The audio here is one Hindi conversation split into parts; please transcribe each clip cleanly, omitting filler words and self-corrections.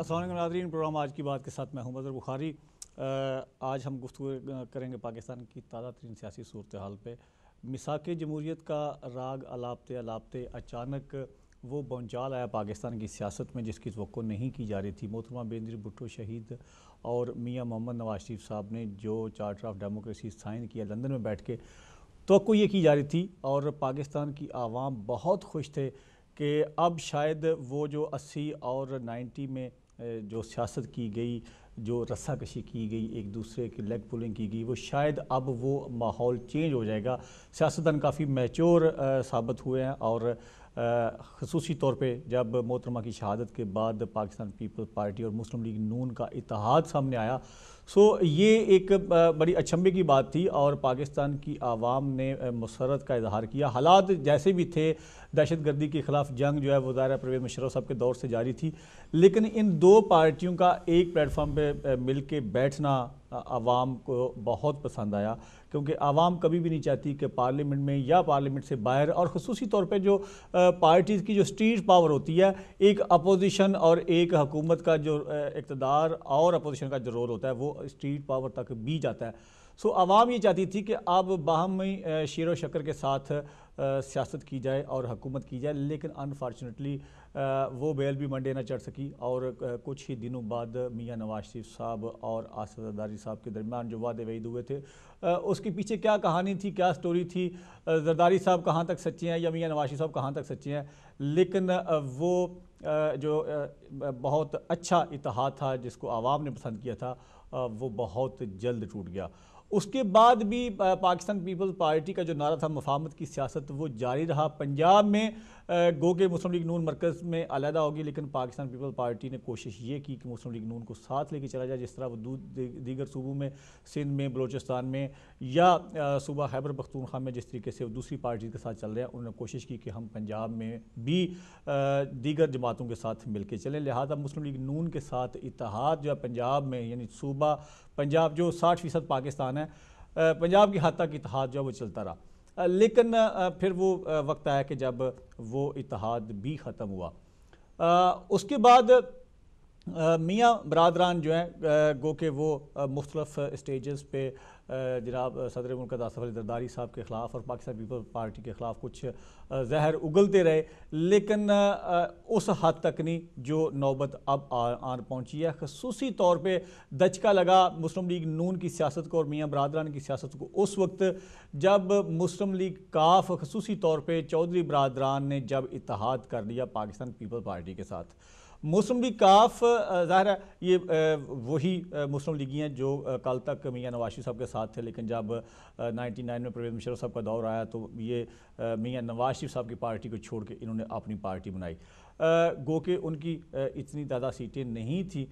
अस्सलाम वालेकुम नाज़रीन, प्रोग्राम आज की बात के साथ मैं हूं मज़हर बुखारी। आज हम गुफ्तगू करेंगे पाकिस्तान की ताज़ा तरीन सियासी सूरत हाल पे। मिसाक जमहूरियत का राग अलापते अलापते अचानक वो बौंचाल आया पाकिस्तान की सियासत में जिसकी तवक्को नहीं की जा रही थी। मोहतरमा बेनज़ीर भुट्टो शहीद और मियाँ मोहम्मद नवाज शरीफ साहब ने जो चार्टर ऑफ डेमोक्रेसी साइन किया लंदन में बैठ के, तवक्को ये की जा रही थी और पाकिस्तान की आवाम बहुत खुश थे कि अब शायद वो जो 80 और 90 में जो सियासत की गई, जो रस्साकशी की गई, एक दूसरे की लेग पुलिंग की गई, वो शायद अब वो माहौल चेंज हो जाएगा। सियासतदान काफ़ी मैच्योर साबित हुए हैं और ख़ुसूसी तौर पे जब मोहतरमा की शहादत के बाद पाकिस्तान पीपल्स पार्टी और मुस्लिम लीग नून का इत्तेहाद सामने आया, सो ये एक बड़ी अचंभे की बात थी और पाकिस्तान की आवाम ने मसरत का इजहार किया। हालात जैसे भी थे, दहशत गर्दी के ख़िलाफ़ जंग जो है वो ज़ाहिर परवेज़ मुशर्रफ साहब के दौर से जारी थी, लेकिन इन दो पार्टियों का एक प्लेटफॉर्म पे मिल के बैठना आवाम को बहुत पसंद आया, क्योंकि आवाम कभी भी नहीं चाहती कि पार्लियामेंट में या पार्लियामेंट से बाहर और ख़ुसूसी तौर पे जो पार्टीज़ की जो स्ट्रीट पावर होती है, एक अपोजिशन और एक हुकूमत का जो इक़्तिदार और अपोजिशन का जो रोल होता है वो स्ट्रीट पावर तक भी जाता है। सो आवाम ये चाहती थी कि अब बाहमी शेर व शक्कर के साथ सियासत की जाए और हुकूमत की जाए, लेकिन अनफॉर्चुनेटली वो बेल भी मंडे ना चढ़ सकी और कुछ ही दिनों बाद मियाँ नवाज शरीफ साहब और आसिफ जरदारी साहब के दरमियान जो वादे वईद हुए थे, उसके पीछे क्या कहानी थी, क्या स्टोरी थी, जरदारी साहब कहाँ तक सच्चे हैं या मियाँ नवाज शरीफ साहब कहाँ तक सच्चे हैं, लेकिन वो जो बहुत अच्छा इत्तेहाद था जिसको आवाम ने पसंद किया था, वो बहुत जल्द टूट गया। उसके बाद भी पाकिस्तान पीपल्स पार्टी का जो नारा था मफाहमत की सियासत वो जारी रहा। पंजाब में गो के मुस्लिम लीग नून मरकज़ में अलहदा होगी, लेकिन पाकिस्तान पीपल्स पार्टी ने कोशिश ये की कि मुस्लिम लीग नून को साथ लेके चला जाए, जिस तरह वो दीगर सूबों में, सिंध में, बलोचिस्तान में या सूबा खैबर पख्तूनख्वा में जिस तरीके से वो दूसरी पार्टी के साथ चल रहे हैं, उन्होंने कोशिश की कि हम पंजाब में भी दीगर जमातों के साथ मिल के चलें। लिहाजा मुस्लिम लीग नून के साथ इत्तेहाद जो है पंजाब में, यानी सूबा पंजाब जो 60% पाकिस्तान है, पंजाब की हद तक इत्तेहाद जो है वो चलता रहा, लेकिन फिर वो वक्त आया कि जब वो इत्तेहाद भी ख़त्म हुआ। उसके बाद मियाँ बरादरान जो हैं गो के वो मुख्तलिफ स्टेजेस पे जनाब सदर मुल्क आसिफ अली जरदारी साहब के ख़िलाफ़ और पाकिस्तान पीपल्स पार्टी के ख़िलाफ़ कुछ जहर उगलते रहे, लेकिन उस हद तक नहीं जो नौबत अब आन पहुँची है। ख़ुसूसी तौर पे दचका लगा मुस्लिम लीग नून की सियासत को और मियाँ बरादरान की सियासत को उस वक्त जब मुस्लिम लीग काफ ख़ुसूसी तौर पर चौधरी बरादरान ने जब इत्तेहाद कर लिया पाकिस्तान पीपल्स पार्टी के साथ। मुस्लिम लीग काफ ज़ाहिर है ये वही मुस्लिम लीगी हैं जो कल तक मियाँ नवाज शरीफ साहब के साथ थे, लेकिन जब 99 में परवेज़ मुशर्रफ साहब का दौर आया तो ये मियाँ नवाज शरीफ साहब की पार्टी को छोड़ के इन्होंने अपनी पार्टी बनाई। गो के उनकी इतनी ज़्यादा सीटें नहीं थी,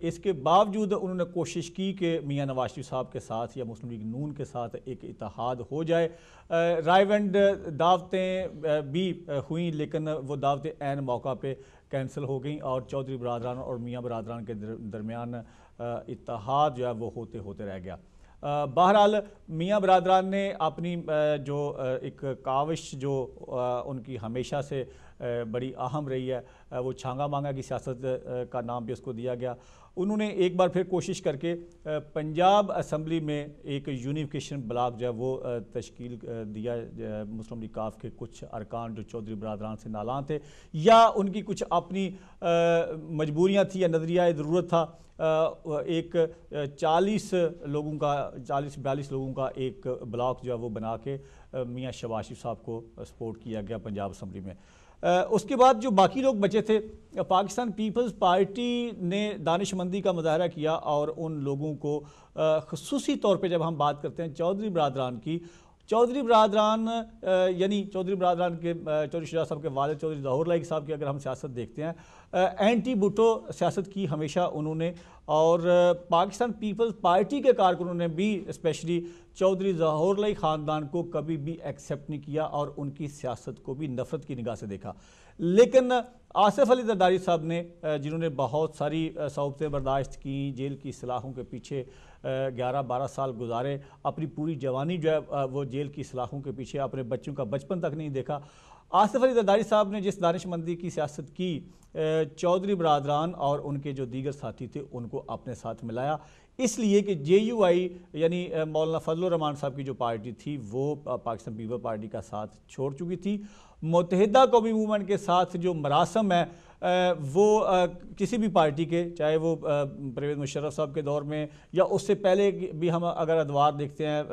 इसके बावजूद उन्होंने कोशिश की कि मियाँ नवाज शरीफ साहब के साथ या मुस्लिम लीग नून के साथ एक इत्तेहाद हो जाए। रायवंड दावतें भी हुई, लेकिन वो दावतें ऐन मौका पे कैंसिल हो गई और चौधरी बरादरान और मियाँ बरादरान के दरमियान इत्तेहाद जो है वो होते होते रह गया। बहरहाल मियाँ बरादरान ने अपनी जो एक काविश जो उनकी हमेशा से बड़ी अहम रही है, वो छांगा मांगा की सियासत का नाम भी उसको दिया गया। उन्होंने एक बार फिर कोशिश करके पंजाब असम्बली में एक यूनिफिकेशन ब्लॉक जो है वो तश्कील दिया। मुस्लिम लीग काफ के कुछ अरकान जो चौधरी बरादरान से नालान थे या उनकी कुछ अपनी मजबूरियाँ थी या नज़रिया ज़रूरत था, एक 40 लोगों का 40-42 लोगों का एक ब्लॉक जो है वो बना के मियाँ शहबाज शरीफ साहब को सपोर्ट किया गया पंजाब असम्बली में। उसके बाद जो बाकी लोग बचे थे, पाकिस्तान पीपल्स पार्टी ने दानिशमंदी का मुजाहरा किया और उन लोगों को ख़ुसूसी तौर पे जब हम बात करते हैं चौधरी बरादरान की, चौधरी बरादरान यानी चौधरी बरादरान के चौधरी शुजा साहब के वालिद चौधरी ज़हूर लाइक साहब की अगर हम सियासत देखते हैं, एंटी भुट्टो सियासत की हमेशा उन्होंने, और पाकिस्तान पीपल्स पार्टी के कारकुनों ने भी स्पेशली चौधरी ज़हूर लाइक ख़ानदान को कभी भी एक्सेप्ट नहीं किया और उनकी सियासत को भी नफ़रत की निगाह से देखा। लेकिन आसिफ अली जरदारी साहब ने, जिन्होंने बहुत सारी सौबतें बर्दाश्त की, जेल की सलाखों के पीछे 11-12 साल गुजारे, अपनी पूरी जवानी जो है वो जेल की सलाखों के पीछे, अपने बच्चों का बचपन तक नहीं देखा, आसिफ अली जरदारी साहब ने जिस दानिशमंदी की सियासत की, चौधरी बरादरान और उनके जो दीगर साथी थे उनको अपने साथ मिलाया, इसलिए कि JUI यानी मौलाना फजलुर रहमान साहब की जो पार्टी थी वो पाकिस्तान पीपल पार्टी का साथ छोड़ चुकी थी। मुत्तहिदा कौमी मूवमेंट के साथ जो मरासम है वो किसी भी पार्टी के, चाहे वो परवेज़ मुशर्रफ साहब के दौर में या उससे पहले भी, हम अगर अदवार देखते हैं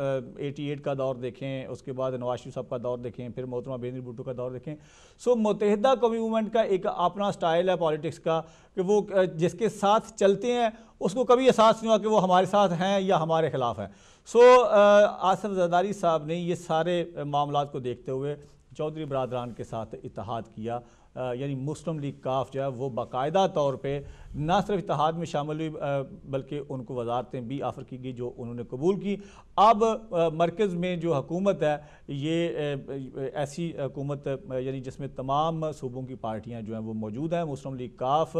88 का दौर देखें, उसके बाद नवाज शरीफ साहब का दौर देखें, फिर मोहतरमा बेनज़ीर भुट्टो का दौर देखें। सो मुत्तहिदा कौमी मूवमेंट का एक अपना स्टाइल है पॉलिटिक्स का कि वो जिसके साथ चलते हैं उसको कभी एहसास नहीं हुआ कि वो हमारे साथ हैं या हमारे ख़िलाफ़ हैं। सो आसिफ जरदारी साहब ने ये सारे मामलात को देखते हुए चौधरी बरादरान के साथ इत्तेहाद किया, यानी मुस्लिम लीग काफ जो है वो बाकायदा तौर पे ना सिर्फ इत्तेहाद में शामिल हुई बल्कि उनको वजारतें भी ऑफ़र की गई जो उन्होंने कबूल की। अब मरकज़ में जो हुकूमत है ये ऐसी हुकूमत यानी जिसमें तमाम सूबों की पार्टियाँ जो हैं वो मौजूद हैं, मुस्लिम लीग काफ,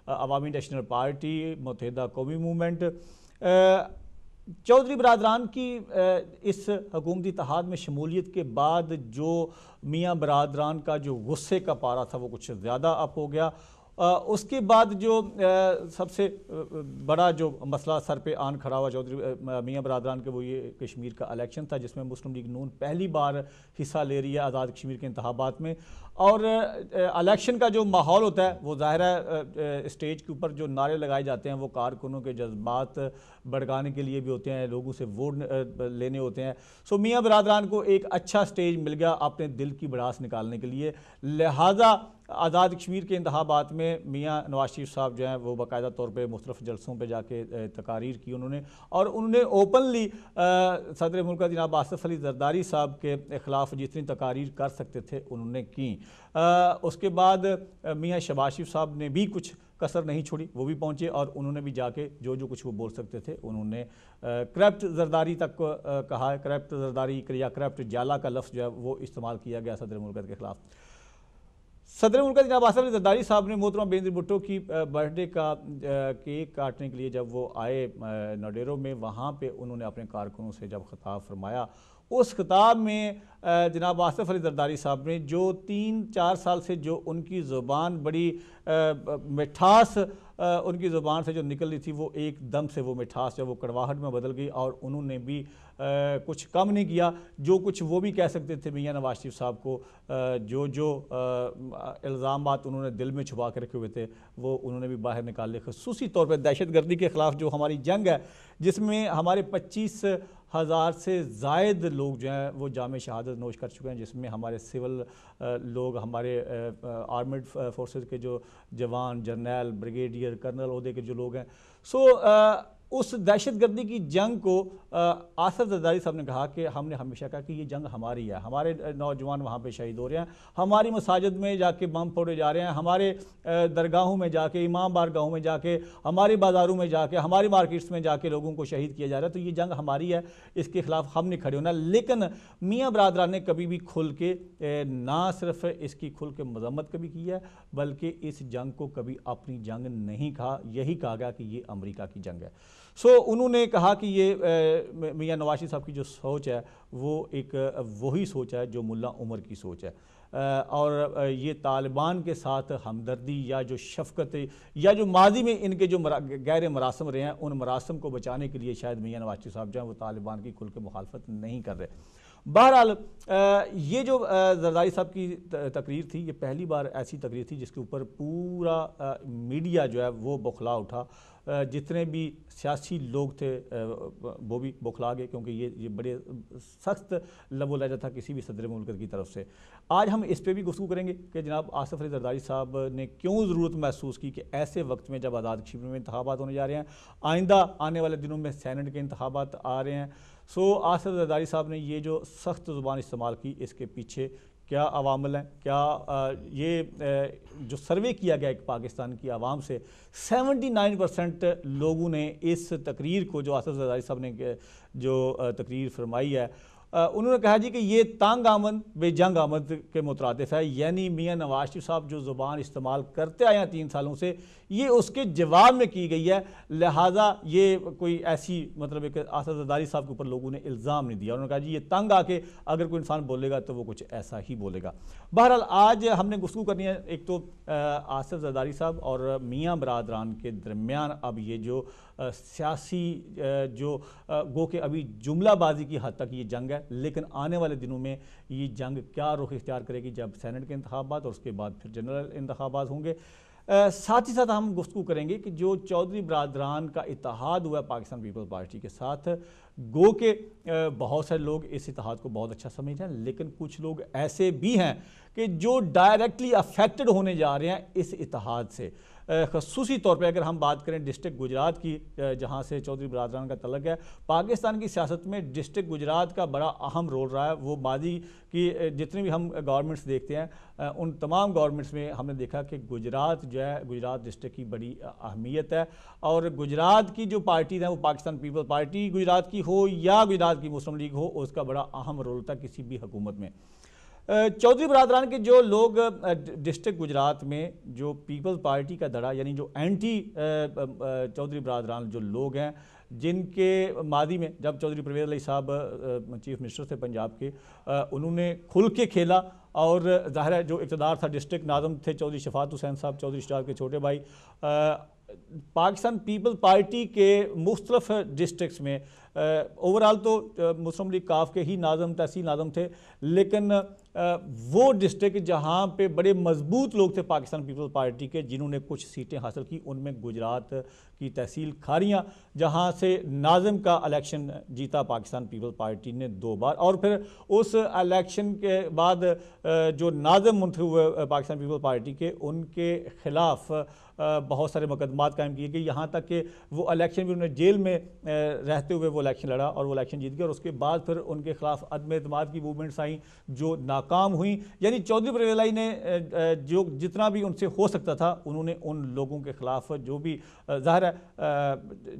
अवामी नेशनल पार्टी, मुत्तहिदा कौमी मूवमेंट। चौधरी बरादरान की इस हुकूमती इत्तेहाद में शमूलियत के बाद जो मियाँ बरादरान का जो गुस्से का पारा था वो कुछ ज़्यादा अप हो गया। उसके बाद जो सबसे बड़ा जो मसला सर पे आन खड़ा हुआ चौधरी मियाँ बरादरान के, वो ये कश्मीर का इलेक्शन था जिसमें मुस्लिम लीग नून पहली बार हिस्सा ले रही है आज़ाद कश्मीर के इंतखाबात में। और इलेक्शन का जो माहौल होता है वो ज़ाहिर है स्टेज के ऊपर जो नारे लगाए जाते हैं वो कारकुनों के जज्बात भड़काने के लिए भी होते हैं, लोगों से वोट लेने होते हैं। सो मियाँ बरादरान को एक अच्छा स्टेज मिल गया अपने दिल की भड़ास निकालने के लिए, लिहाजा आज़ाद कश्मीर के इंतखाबात में मियाँ नवाज शरीफ साहब जो हैं वो बाकायदा तौर पे मुख्तलिफ जलसों पे जाके तकारीर की उन्होंने, और उन्होंने ओपनली सदर मुल्क जनाब आसिफ अली जरदारी साहब के ख़िलाफ़ जितनी तकारीर कर सकते थे उन्होंने की। उसके बाद मियाँ शहबाज शरीफ साहब ने भी कुछ कसर नहीं छोड़ी, वो भी पहुँचे और उन्होंने भी जाके जो जो कुछ वो बोल सकते थे उन्होंने करप्ट जरदारी तक कहा है। करप्ट जरदारी या करप्ट जाला का लफ्ज़ जो है वो इस्तेमाल किया गया सदर मुल्क के ख़िलाफ़। सदर मुल्क जनाब आसिफ अली जरदारी साहब ने मोहतरमा बेनज़ीर भुट्टो की बर्थडे का केक काटने के लिए जब वो आए नडेरो में, वहाँ पे उन्होंने अपने कारकुनों से जब खिताब फरमाया, उस खिताब में जनाब आसिफ अली जरदारी साहब ने जो 3-4 साल से जो उनकी ज़ुबान बड़ी मिठास उनकी ज़ुबान से जो निकल रही थी वो एकदम से वो मिठास जो वो कड़वाहट में बदल गई, और उन्होंने भी कुछ कम नहीं किया। जो कुछ वो भी कह सकते थे मियाँ नवाज शरीफ साहब को, जो जो इल्ज़ामात उन्होंने दिल में छुपा के रखे हुए थे वो उन्होंने भी बाहर निकाले। ख़ुसूसी तौर पर दहशतगर्दी के ख़िलाफ़ जो हमारी जंग है जिसमें हमारे 25,000 से ज़ायद लोग जो हैं वो जामे शहादत नोश कर चुके हैं, जिसमें हमारे सिविल लोग, हमारे आर्मड फोर्सेस के जो जवान, जर्नल, ब्रिगेडियर, कर्नल ओहदे के जो लोग हैं। सो उस दहशतगर्दी की जंग को आसिफ जरदारी साहब ने कहा कि हमने हमेशा कहा कि ये जंग हमारी है, हमारे नौजवान वहाँ पे शहीद हो रहे हैं, हमारी मसाजिद में जाके बम फोड़े जा रहे हैं, हमारे दरगाहों में जाके, इमाम बारगाहों में जाके, हमारे बाज़ारों में जाके, हमारी मार्केट्स में जाके लोगों को शहीद किया जा रहा है। तो ये जंग हमारी है, इसके ख़िलाफ़ हमने खड़े होना। लेकिन मियाँ बरादरान ने कभी भी खुल के ना सिर्फ इसकी खुल के मज़म्मत कभी की है बल्कि इस जंग को कभी अपनी जंग नहीं कहा। यही कहा गया कि ये अमेरिका की जंग है। सो उन्होंने कहा कि ये मियाँ नवाज शरीफ साहब की जो सोच है वो एक वही सोच है जो मुल्ला उमर की सोच है, और ये तालिबान के साथ हमदर्दी या जो शफ़क़त या जो माजी में इनके जो गैर मरासम रहे हैं उन मरासम को बचाने के लिए शायद मियाँ नवाज शरीफ साहब जो हैं वो तालिबान की खुल के मुखालफत नहीं कर रहे। बहरहाल ये जो जरदारी साहब की तकरीर थी ये पहली बार ऐसी तकरीर थी जिसके ऊपर पूरा मीडिया जो है वो बौखला उठा। जितने भी सियासी लोग थे वो भी बौखला गए, क्योंकि ये बड़े सख्त लबो लहजा था किसी भी सदर मुल्क की तरफ से। आज हम इस पर भी गुफ्तगू करेंगे कि जनाब आसिफ अली जरदारी साहब ने क्यों ज़रूरत महसूस की कि ऐसे वक्त में जब आज़ाद कश्मीर में इंतखाबात होने जा रहे हैं, आइंदा आने वाले दिनों में सेनेट के इंतखाबात आ रहे हैं, सो आसिफ जरदारी साहब ने ये जो सख्त ज़ुबान इस्तेमाल की इसके पीछे क्या अवामल हैं, क्या ये जो सर्वे किया गया एक पाकिस्तान की आवाम से 79% लोगों ने इस तकरीर को जो आसिफ जरदारी साहब ने जो तकरीर फरमाई है उन्होंने कहा जी कि ये तंग आमद बेजंग आमद के मुतरादिफ है, यानी मियाँ नवाज शरीफ साहब जो ज़ुबान इस्तेमाल करते आए हैं 3 सालों से, ये उसके जवाब में की गई है। लिहाजा ये कोई ऐसी मतलब एक आसद ज़रदारी साहब के ऊपर लोगों ने इल्ज़ाम नहीं दिया। उन्होंने कहा जी ये तंग आके अगर कोई इंसान बोलेगा तो वो कुछ ऐसा ही बोलेगा। बहरहाल आज हमने गुफ्तगू करनी है एक तो आसद ज़रदारी साहब और मियाँ बरादरान के दरमियान अब ये जो सियासी जो गो के अभी जुमलाबाजी की हद तक ये जंग है, लेकिन आने वाले दिनों में ये जंग क्या रुख इख्तियार करेगी जब सेनेट के इंतखाबात और उसके बाद फिर जनरल इंतखाबात होंगे। साथ ही साथ हम गुफ्तगू करेंगे कि जो चौधरी बरादरान का इत्तेहाद हुआ है पाकिस्तान पीपल्स पार्टी के साथ, गो के बहुत सारे लोग इस इत्तेहाद को बहुत अच्छा समझ रहे हैं, लेकिन कुछ लोग ऐसे भी हैं कि जो डायरेक्टली अफेक्टेड होने जा रहे हैं इस इत्तेहाद से। ख़ुसूसी तौर पे अगर हम बात करें डिस्ट्रिक्ट गुजरात की, जहाँ से चौधरी बरादरान का तल्लुक़ है, पाकिस्तान की सियासत में डिस्ट्रिक्ट गुजरात का बड़ा अहम रोल रहा है। वो मादी की जितनी भी हम गवर्नमेंट्स देखते हैं उन तमाम गवर्नमेंट्स में हमने देखा कि गुजरात जो है, गुजरात डिस्ट्रिक्ट की बड़ी अहमियत है। और गुजरात की जो पार्टीज़ हैं वो पाकिस्तान पीपल्स पार्टी गुजरात की हो या गुजरात की मुस्लिम लीग हो, उसका बड़ा अहम रोल था किसी भी हुकूमत में। चौधरी बरादरान के जो लोग डिस्ट्रिक्ट गुजरात में जो पीपल्स पार्टी का धड़ा यानी जो एंटी चौधरी बरादरान जो लोग हैं, जिनके मादी में जब चौधरी परवेज़ अली साहब चीफ मिनिस्टर थे पंजाब के, उन्होंने खुल के खेला और ज़ाहिर है जो इक़्तिदार था, डिस्ट्रिक्ट नाज़म थे चौधरी शफ़ात हुसैन साहब, चौधरी शराफ के छोटे भाई, पाकिस्तान पीपल्स पार्टी के मुख्तलिफ डिस्ट्रिक्ट्स में ओवरऑल तो मुस्लिम लीग काफ के ही नाज़म तहसील नाज़म थे, लेकिन वो डिस्ट्रिक्ट जहाँ पे बड़े मजबूत लोग थे पाकिस्तान पीपल्स पार्टी के, जिन्होंने कुछ सीटें हासिल की, उनमें गुजरात की तहसील खारियाँ, जहाँ से नाज़म का इलेक्शन जीता पाकिस्तान पीपल्स पार्टी ने 2 बार, और फिर उस इलेक्शन के बाद जो नाज़म मुंतखब हुए पाकिस्तान पीपल्स पार्टी के, उनके ख़िलाफ़ बहुत सारे मुकदमात कायम किए गए, यहाँ तक कि वो इलेक्शन भी उन्होंने जेल में रहते हुए वो इलेक्शन लड़ा और वो इलेक्शन जीत गया। और उसके बाद फिर उनके खिलाफ अदम एतमाद की मूवमेंट्स आई जो नाकाम हुई। यानी चौधरी परवेज़ अली ने जो जितना भी उनसे हो सकता था उन्होंने उन लोगों के ख़िलाफ़ जो भी, ज़ाहिर है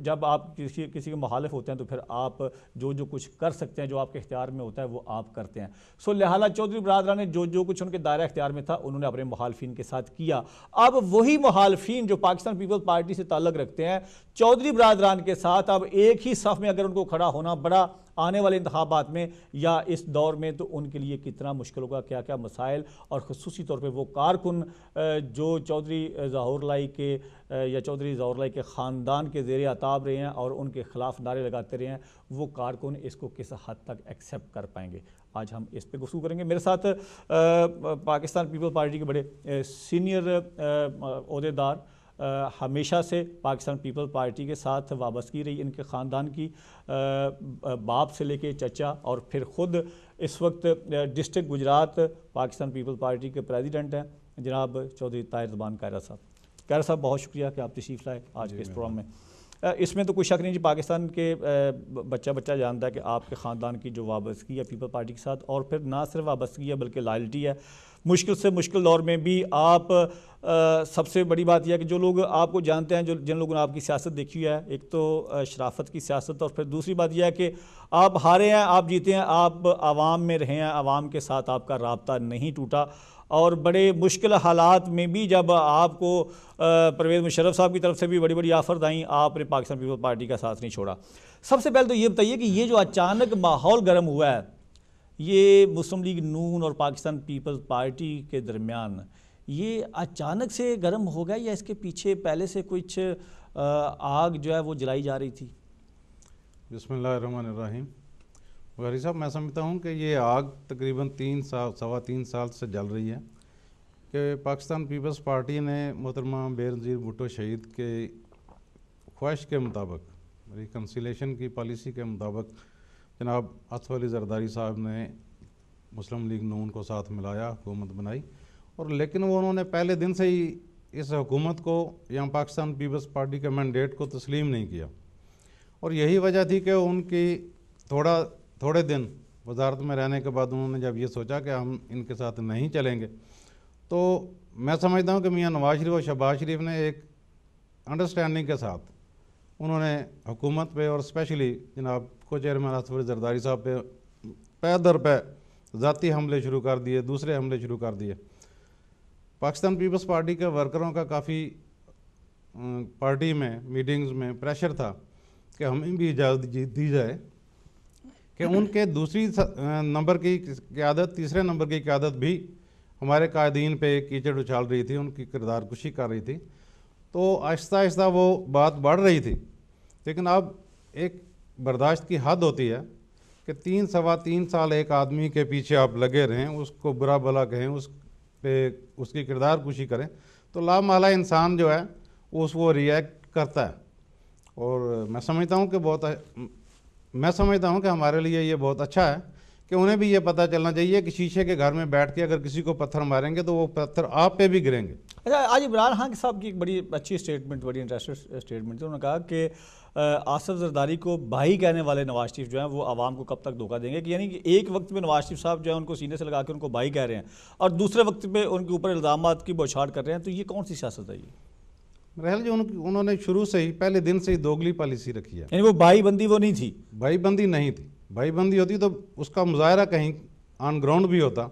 जब आप किसी के मुखालिफ होते हैं तो फिर आप जो जो कुछ कर सकते हैं, जो आपके इख्तियार में होता है वो आप करते हैं। सो लिहाजा चौधरी बरादरान ने जो जो कुछ उनके दायरा इख्तियार में था उन्होंने अपने मुखालफिन के साथ किया। अब वही मुखालफिन जो पाकिस्तान पीपल्स पार्टी से ताल्लुक़ रखते हैं चौधरी बरादरान के साथ अब एक ही सफ़ में अगर उनको खड़ा होना बड़ा आने वाले इंतखाबात में या इस दौर में, तो उनके लिए कितना मुश्किल होगा, क्या क्या मसाइल, और ख़ुसूसी तौर पे वो कारकुन जो चौधरी ज़हूर लाई के या चौधरी ज़हूर लाई के ख़ानदान के ज़ेरे अताब रहे हैं और उनके ख़िलाफ़ नारे लगाते रहे हैं, वो कारकुन इसको किस हद तक एक्सेप्ट कर पाएंगे। आज हम इस पे गुफ्तगू करेंगे। मेरे साथ पाकिस्तान पीपल्स पार्टी के बड़े सीनियर ओहदेदार, हमेशा से पाकिस्तान पीपल्स पार्टी के साथ वाबस्तगी रही इनके ख़ानदान की, बाप से लेके चचा, और फिर ख़ुद इस वक्त district Gujarat Pakistan People's Party के प्रेसिडेंट हैं जनाब चौधरी ताहिर ज़ुबान कायरा साहब। कायरा साहब बहुत शुक्रिया कि आप तशरीफ़ लाए आज के इस प्रोग्राम में। इसमें तो कोई शक नहीं जी, पाकिस्तान के बच्चा जानता है कि आपके ख़ानदान की जो वाबस्तगी है पीपल पार्टी के साथ, और फिर ना सिर्फ वाबस्तगी है बल्कि लॉयल्टी है। मुश्किल से मुश्किल दौर में भी आप सबसे बड़ी बात यह है कि जो लोग आपको जानते हैं, जो जिन लोगों ने आपकी सियासत देखी है, एक तो शराफत की सियासत, और फिर दूसरी बात यह है कि आप हारे हैं, आप जीते हैं, आप आवाम में रहे हैं, आवाम के साथ आपका राब्ता नहीं टूटा, और बड़े मुश्किल हालात में भी जब आपको परवेज़ मुशर्रफ साहब की तरफ से भी बड़ी बड़ी आफर्स आई, आपने पाकिस्तान पीपल्स पार्टी का साथ नहीं छोड़ा। सबसे पहले तो ये बताइए कि ये जो अचानक माहौल गर्म हुआ है, ये मुस्लिम लीग नून और पाकिस्तान पीपल्स पार्टी के दरमियान, ये अचानक से गर्म हो गया या इसके पीछे पहले से कुछ आग जो है वो जलाई जा रही थी? बिस्मिल्लाहिर्रहमानिर्रहीम। गौहरी साहब, मैं समझता हूँ कि ये आग तकरीबन 3 साल से जल रही है कि पाकिस्तान पीपल्स पार्टी ने मोहतरमा बेनज़ीर भुट्टो शहीद के ख्वाहिश के मुताबिक, रिकन्सिलेशन की पॉलिसी के मुताबिक, जनाब आसिफ अली ज़रदारी साहब ने मुस्लिम लीग नून को साथ मिलाया, हुकूमत बनाई, और लेकिन वो उन्होंने पहले दिन से ही इस हुकूमत को या पाकिस्तान पीपल्स पार्टी के मैंडेट को तस्लीम नहीं किया, और यही वजह थी कि उनकी थोड़े दिन वजारत में रहने के बाद उन्होंने जब ये सोचा कि हम इनके साथ नहीं चलेंगे, तो मैं समझता हूँ कि मियाँ नवाज शरीफ और शहबाज शरीफ ने एक अंडरस्टैंडिंग के साथ उन्होंने हुकूमत पे और स्पेशली जनाब को चेयरमैन आसिफ अली ज़रदारी साहब पे पै दर पै ज़ाती हमले शुरू कर दिए, दूसरे हमले शुरू कर दिए। पाकिस्तान पीपल्स पार्टी के वर्करों का काफ़ी पार्टी में मीटिंग्स में प्रेशर था कि हमें भी इजाज़त दी जाए कि उनके दूसरी नंबर की क़यादत, तीसरे नंबर की क़यादत भी हमारे कायदीन पे कीचड़ उछाल रही थी, उनकी किरदार कुशी कर रही थी। तो आहिस्ता आहिस्ता वो बात बढ़ रही थी, लेकिन अब एक बर्दाश्त की हद होती है कि 3-3.25 साल एक आदमी के पीछे आप लगे रहें, उसको बुरा भला कहें, उस पे उसकी किरदार कुशी करें, तो लामाला इंसान जो है वो रिएक्ट करता है। और मैं समझता हूँ कि हमारे लिए ये बहुत अच्छा है कि उन्हें भी ये पता चलना चाहिए कि शीशे के घर में बैठ के अगर किसी को पत्थर मारेंगे तो वो पत्थर आप पे भी गिरेंगे। अच्छा, आज इमरान खान साहब की एक बड़ी अच्छी स्टेटमेंट, बड़ी इंटरेस्टेड स्टेटमेंट थी। उन्होंने कहा कि आसिफ जरदारी को भाई कहने वाले नवाज शरीफ जो हैं वो आवाम को कब तक धोखा देंगे, कि यानी कि एक वक्त में नवाज शरीफ साहब जो है उनको सीने से लगा के उनको भाई कह रहे हैं और दूसरे वक्त पे उनके ऊपर इल्ज़ामात की बौछार कर रहे हैं। तो ये कौन सी सियासत है ये? रहल जो उन्होंने शुरू से ही, पहले दिन से ही दोगली पॉलिसी रखी है। यानी वो भाई बंदी वो नहीं थी, भाई बंदी नहीं थी। भाई बंदी होती तो उसका मुजाहरा कहीं ऑन ग्राउंड भी होता।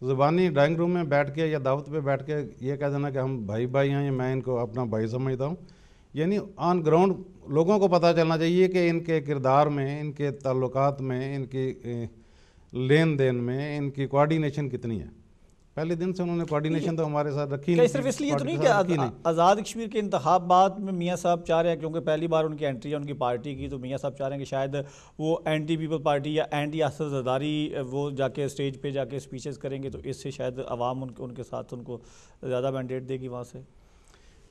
ज़ुबानी ड्राइंग रूम में बैठ के या दावत पे बैठ के ये कह देना कि हम भाई भाई हैं या मैं इनको अपना भाई समझता हूँ, यानी ऑन ग्राउंड लोगों को पता चलना चाहिए कि इनके किरदार में, इनके ताल्लुकात में, इनकी लेन देन में इनकी कोऑर्डिनेशन कितनी है। पहले दिन से उन्होंने कोऑर्डिनेशन तो हमारे साथ रखी नहीं। सिर्फ इसलिए तो नहीं कि आज़ाद कश्मीर के इंतखाबात में मियाँ साहब चाह रहे हैं, क्योंकि पहली बार उनकी एंट्री है उनकी पार्टी की, तो मियाँ साहब चाह रहे हैं कि शायद वो एंटी पीपल पार्टी या एंटी आसिफ जरदारी वो जाके स्टेज पे जाके स्पीचेस करेंगे, तो इससे शायद अवाम उनके साथ उनको ज़्यादा मैंडेट देगी वहाँ से।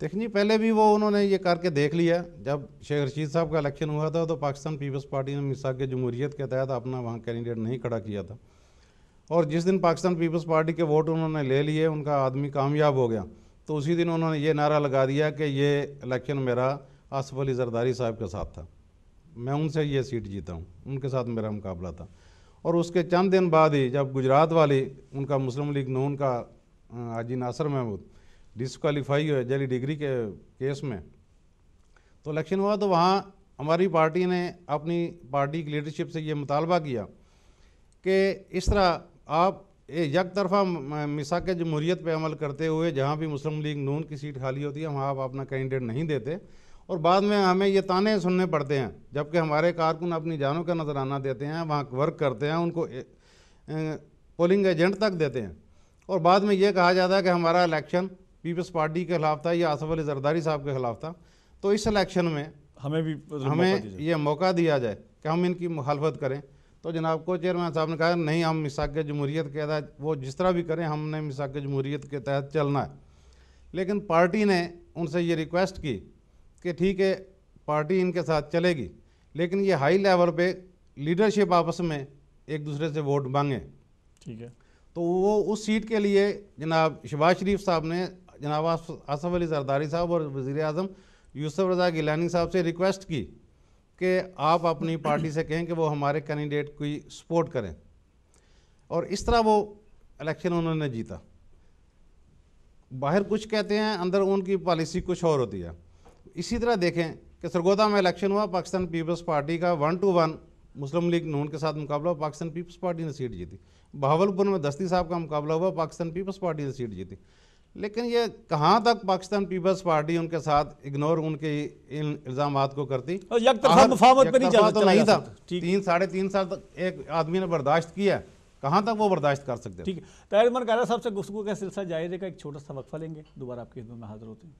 देखिए, पहले भी वो उन्होंने ये करके देख लिया। जब शेख रशीद साहब का इलेक्शन हुआ था तो पाकिस्तान पीपल्स पार्टी ने मिसाक जमहूरियत के तहत अपना वहाँ कैंडिडेट नहीं खड़ा किया था, और जिस दिन पाकिस्तान पीपल्स पार्टी के वोट उन्होंने ले लिए, उनका आदमी कामयाब हो गया, तो उसी दिन उन्होंने ये नारा लगा दिया कि ये इलेक्शन मेरा आसिफ अली जरदारी साहब के साथ था, मैं उनसे ये सीट जीता हूँ, उनके साथ मेरा मुकाबला था। और उसके चंद दिन बाद ही जब गुजरात वाली उनका मुस्लिम लीग नून का हाजी नासिर महमूद डिस्क्वालीफाई हुए जाली डिग्री के केस में, तो इलेक्शन हुआ, तो वहाँ हमारी पार्टी ने अपनी पार्टी की लीडरशिप से ये मुतालबा किया कि इस तरह आप एक तरफा मिसाक जमहूरियत पे अमल करते हुए जहाँ भी मुस्लिम लीग नून की सीट खाली होती है वहाँ आप अपना कैंडिडेट नहीं देते, और बाद में हमें ये ताने सुनने पड़ते हैं, जबकि हमारे कारकुन अपनी जानों का नजराना देते हैं, वहाँ वर्क करते हैं, उनको पोलिंग एजेंट तक देते हैं, और बाद में ये कहा जाता है कि हमारा इलेक्शन पीपल्स पार्टी के खिलाफ था या आसिफ अली जरदारी साहब के खिलाफ था। तो इस इलेक्शन में हमें ये मौका दिया जाए कि हम इनकी मुखालफत करें। तो जनाब को चेयरमैन साहब ने कहा नहीं, हम मिसाक जमहूरियत के तहत वो जिस तरह भी करें, हमने मिसाक जमहूरियत के तहत चलना है। लेकिन पार्टी ने उनसे ये रिक्वेस्ट की कि ठीक है पार्टी इनके साथ चलेगी, लेकिन ये हाई लेवल पे लीडरशिप आपस में एक दूसरे से वोट मांगे। ठीक है, तो वो उस सीट के लिए जनाब शहबाज शरीफ साहब ने जनाब आसिफ अली जरदारी साहब और वज़ीर आज़म यूसुफ रज़ा गिलानी साहब से रिक्वेस्ट की कि आप अपनी पार्टी से कहें कि वो हमारे कैंडिडेट की सपोर्ट करें, और इस तरह वो इलेक्शन उन्होंने जीता। बाहर कुछ कहते हैं, अंदर उनकी पॉलिसी कुछ और होती है। इसी तरह देखें कि सरगोदा में इलेक्शन हुआ, पाकिस्तान पीपल्स पार्टी का 1-1 मुस्लिम लीग नून के साथ मुकाबला हुआ, पाकिस्तान पीपल्स पार्टी ने सीट जीती। बहावलपुर में दस्ती साहब का मुकाबला हुआ, पाकिस्तान पीपल्स पार्टी ने सीट जीती। लेकिन ये कहाँ तक पाकिस्तान पीपल्स पार्टी उनके साथ इग्नोर उनके इन इल्ज़ामात को करती, तो नहीं था। 3-3.5 साल तक एक आदमी ने बर्दाश्त किया, कहाँ तक वो बर्दाश्त कर सकते। ठीक है, ताहिर उमर कायरा साहब से गुफ्तगू का सिलसिला जारी रहेगा। एक छोटा सा वक्फा लेंगे, दोबारा आपकी खिदमत में हाजिर होते हैं।